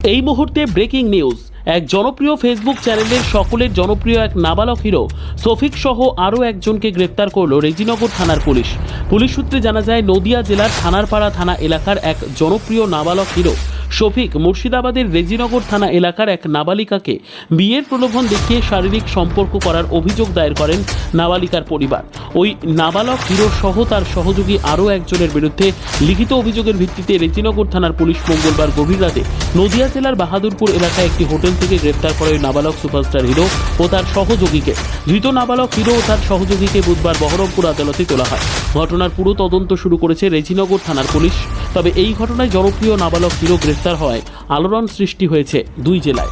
এই মুহূর্তে breaking news. এক জনপ্রিয় ফেসবুক চ্যানেলের সকলের জনপ্রিয় এক নাবালক হিরো শফিক সহ আরও একজনকে গ্রেপ্তার করল রেজিনগর থানার পুলিশ। পুলিশ সূত্রে জানা যায়, নদিয়া জেলার থানারপাড়া থানা এলাকার এক জনপ্রিয় নাবালক হিরো শফিক মুর্শিদাবাদের রেজিনগর থানা এলাকার এক নাবালিকাকে বিয়ের প্রলোভন দেখিয়ে শারীরিক সম্পর্ক করার অভিযোগ দায়ের করেন নাবালিকার পরিবার। ওই নাবালক হিরো সহ তার সহযোগী আরও একজনের বিরুদ্ধে লিখিত অভিযোগের ভিত্তিতে রেজিনগর থানার পুলিশ মঙ্গলবার গভীর রাতে নদিয়া জেলার বাহাদুরপুর এলাকায় একটি হোটেল থেকে গ্রেপ্তার করে নাবালক সুপারস্টার হিরো ও তার সহযোগীকে। ধৃত নাবালক হিরো ও তার সহযোগীকে বুধবার বহরমপুর আদালতে তোলা হয়। ঘটনার পুরো তদন্ত শুরু করেছে রেজিনগর থানার পুলিশ। তবে এই ঘটনায় জনপ্রিয় নাবালক হিরো গ্রেপ্তার হওয়ায় আলোড়ন সৃষ্টি হয়েছে দুই জেলায়।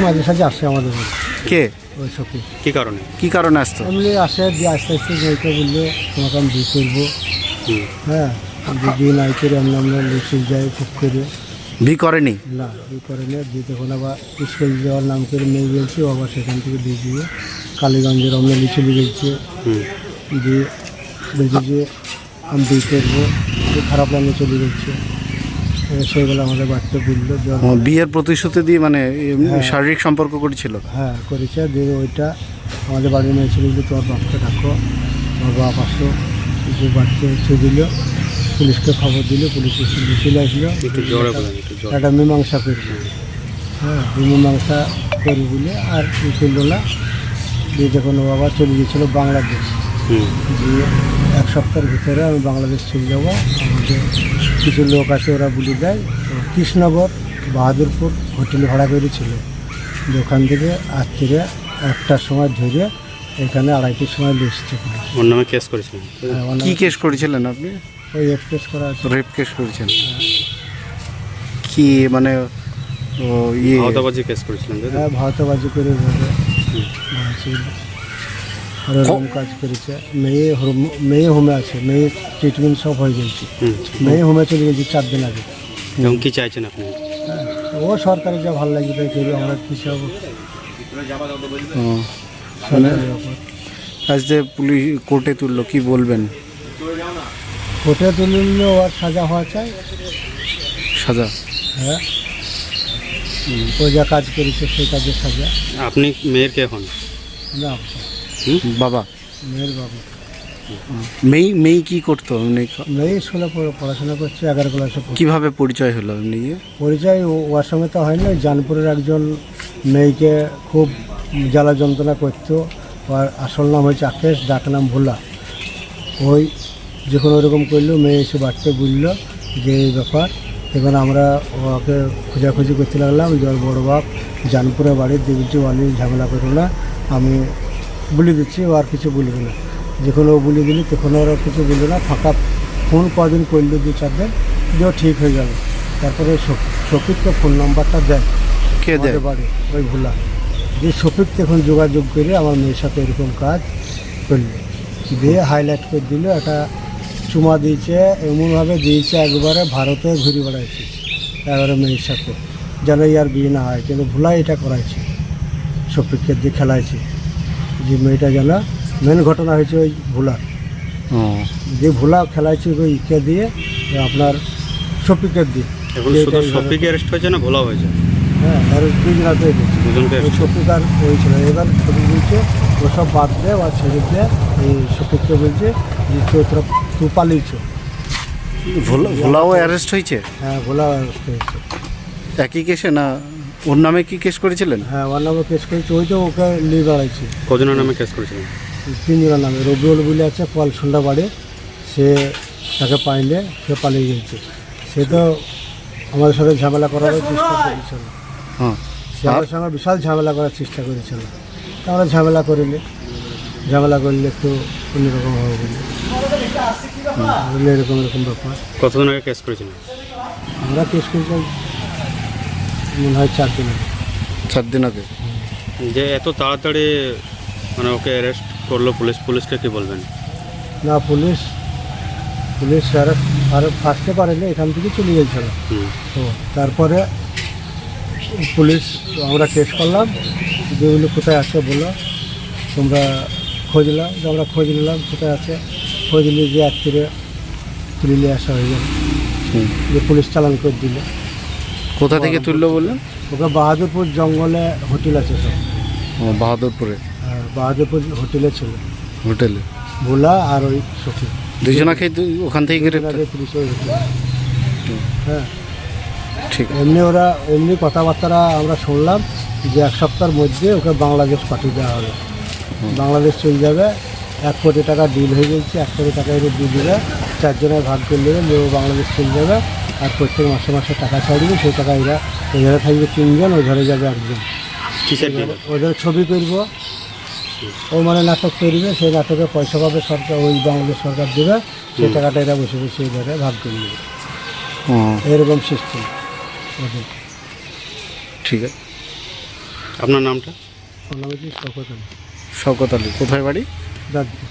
মাঝে সাঝে আসে আমাদের কে ওই সফিক। কি কারণে আসতো? এমনি আসে দিয়ে আস্তে আস্তে মেয়েকে বললো তোমাকে আমি বিয়ে করবো। হ্যাঁ, বিয়ে নাই করে আমরা লিখে যাই ঠিক করে। বিয়ে করেনি? না, বিয়ে করেনি। দিয়ে তখন আবার স্কুল যাওয়ার নাম করে মেয়ে গেছে, আবার সেখান থেকে দিয়ে দিয়ে কালীগঞ্জের আমরা লিখে গেছে। দিয়ে বলছে যে আমি বিয়ে করবো, খারাপ লাগে চলে গেছে। সেগুলো আমাদের বাড়িতে বললো বিয়ের প্রতিশ্রুতি দিয়ে, মানে শারীরিক সম্পর্ক করেছিল। হ্যাঁ, করেছে। দিয়ে ওইটা আমাদের বাড়ির মেয়ে ছিল যে তোমার বাপকে ডাকো, তোমার বাপ আসো। যে বাড়িতে হচ্ছে দিল, পুলিশকে খবর দিল, পুলিশ চলে আসলো। একটা মীমাংসা করবে। হ্যাঁ, মীমাংসা করি বলে আর করলো না। দিয়ে যখন বাবা চলে গিয়েছিলো বাংলাদেশ, দিয়ে এক সপ্তাহের ভিতরে আমি বাংলাদেশ চলে যাবো। আমাদের কিছু লোক আছে, ওরা বলে দেয় কৃষ্ণনগর বাহাদুরপুর হোটেল ভাড়া করেছিল। ওখান থেকে রাত্রে 1টার সময় ধরে এখানে 2:30টার সময় লিখছে। ওর নামে কেস করেছিলেন? কি কেস করেছিলেন আপনি? ওই রেপ কেস করা আছে। রেপ কেস করেছেন? কি মানে ভাওতাবাজি কেস করেছিলেন? হ্যাঁ, ভাওতাবাজি করে আর এরকম কাজ করেছে। মেয়ে হোমে আছে, মেয়ে ট্রিটমেন্ট সব হয়ে গেছে। মেয়ে হোমে চলে গেছে 4 দিন আগে। এবং কি চাইছেন আপনি? ও সরকারি যা ভালো লাগবে তাই করবে, আমরা কিছু হবো। আজ যে পুলিশ কোর্টে তুললো, কি বলবেন? কোর্টে তুললে ওর সাজা হওয়া চাই। সাজা? হ্যাঁ, ও যা কাজ করেছে সেই কাজের সাজা। আপনি মেয়ের কে হন? না, বাবা। মেয়ের বাবা। মেয়ে কি করতো? মেয়ে স্কুলে পড়াশোনা করছে, 11 ক্লাসে। কিভাবে পরিচয় হলো এমনি? পরিচয় ওর সঙ্গে তো হয়নি। জানপুরের একজন মেয়েকে খুব জ্বালা যন্ত্রণা করতো। ওর আসল নাম হয়েছে আকেশ, ডাক নাম ভোলা। ওই যখন ওরকম করলো, মেয়ে এসে বাড়িতে বললো যে এই ব্যাপার। এখন আমরা ওকে খোঁজাখুঁজি করতে লাগলাম যে ওর বড়ো বাপ জানপুরে বাড়ি, দেখছি অনেক ঝামেলা করো না, আমি বলে দিচ্ছি, ও আর কিছু বলবে না। যখন ও বলে দিলি তখন ওরা কিছু বললো না। ফাঁকা ফোন কদিন করলো, 2-4 দিন, দিয়েও ঠিক হয়ে গেল। তারপরে শফিককে ফোন নাম্বারটা দেয়। কে দেয়? বাড়ি ওই ভোলা। যে শফিক তখন যোগাযোগ করে আমার মেয়ের সাথে এরকম কাজ করলো, দিয়ে হাইলাইট করে দিল। একটা চুমা দিয়েছে, এমনভাবে দিয়েছে একবারে ভারতে ঘুরে বেড়াইছে একবারে মেয়ের সাথে, যেন ইয়ার বিয়ে না হয়। কিন্তু ভোলা এটা করাইছে, শফিককে দিয়ে খেলাইছে যে মেয়েটা যেন। মেন ঘটনা হয়েছে ওই ভোলার, যে ভোলা খেলাইছে ওই ইকে দিয়ে, আপনার শফিকের দিয়ে। শফিক অ্যারেস্ট হয়েছে না ভোলা হয়েছে? হ্যাঁ, আর 2 দিন আগে ওই শফিক আর ওই ছিল। এবার শফিক বলছে ওসব বাদ দে বা ছেড়ে দে। এই শফিককে বলছে যে তোরা তুই পালিয়েছ। ভোলাও অ্যারেস্ট হয়েছে? হ্যাঁ, ভোলা অ্যারেস্ট হয়েছে। একই কেসে না? ওর নামে কি কেস করেছিলেন? হ্যাঁ, ওর নামে কেস করেছে। ওই তো ওকে নিয়ে বেড়াইছে। কজনের নামে কেস করেছিলেন? 3 জনের নামে। রবিউল বলে আছে পলসন্ডা বাড়ি, সে তাকে পাইলে সে পালিয়ে গেছে। সে তো আমাদের সাথে ঝামেলা করার চেষ্টা করেছিল। হ্যাঁ, সে আমার সঙ্গে বিশাল ঝামেলা করার চেষ্টা করেছিল। আমরা ঝামেলা করিনি। ঝামেলা করলে একটু অন্যরকম হবে বলে এরকম ব্যাপার। কতদিন আগে কেস করেছিলেন? আমরা কেস করেছি মনে হয় 4 দিন আগে। 4 দিন আগে? যে এত তাড়াতাড়ি মানে ওকে অ্যারেস্ট করলো পুলিশকে কি বলবেন? না, পুলিশ আর ফাঁসতে পারেনি, এখান থেকে চলে গেছিল। তো তারপরে পুলিশ আমরা কেস করলাম, যেগুলো কোথায় আছে বলো, তোমরা খোঁজলাম। আমরা খোঁজ নিলাম কোথায় আছে, খোঁজ নিয়ে যে রাত্রে তুলে নিয়ে আসা হয়ে গেল, যে পুলিশ চালান করে দিল। কোথা থেকে তুললো বললেন? ওকে বাহাদুরপুর জঙ্গলে হোটেল আছে সব। ও, বাহাদুরপুরে হ্যাঁ, বাহাদুরপুর হোটেলে ছিল হোটেলে। ভোলা আর ওই সখী দুজনাকে ওখান থেকে গ্রেপ্তার। আগে পুলিশ ওই হোটেলে। হ্যাঁ, ঠিক আছে। এমনি কথাবার্তা আমরা শুনলাম যে 1 সপ্তাহের মধ্যে ওকে বাংলাদেশ পাঠিয়ে দেওয়া হবে। বাংলাদেশ চলে যাবে, 1 কোটি টাকা ডিল হয়ে গেছে, 1 কোটি টাকা এর দিয়ে দেবে, 4 জনের ভাগ করে দেবে, ও বাংলাদেশ চলে যাবে। আর প্রত্যেক মাসে মাসে টাকা ছাড়বে, সেই টাকা এরা ওই ঘরে থাকবে 3 জন, ওই ঘরে যাবে 1 জন। কিসের ডিল? ওদের ছবি করব, ও মানে নাটক করবে, সেই নাটকে পয়সা পাবে সরকার, ওই বাংলাদেশ সরকার দেবে, সেই টাকাটা এরা বসে বসে এই ঘরে ভাগ করে নেবে। ও, এরকম সিস্টেম ওদের। ঠিক আছে। আপনার নামটা? আমার নাম হচ্ছে শওকত আলী, শওকত আলী। কোথায় বাড়ি? দাঁতপুর।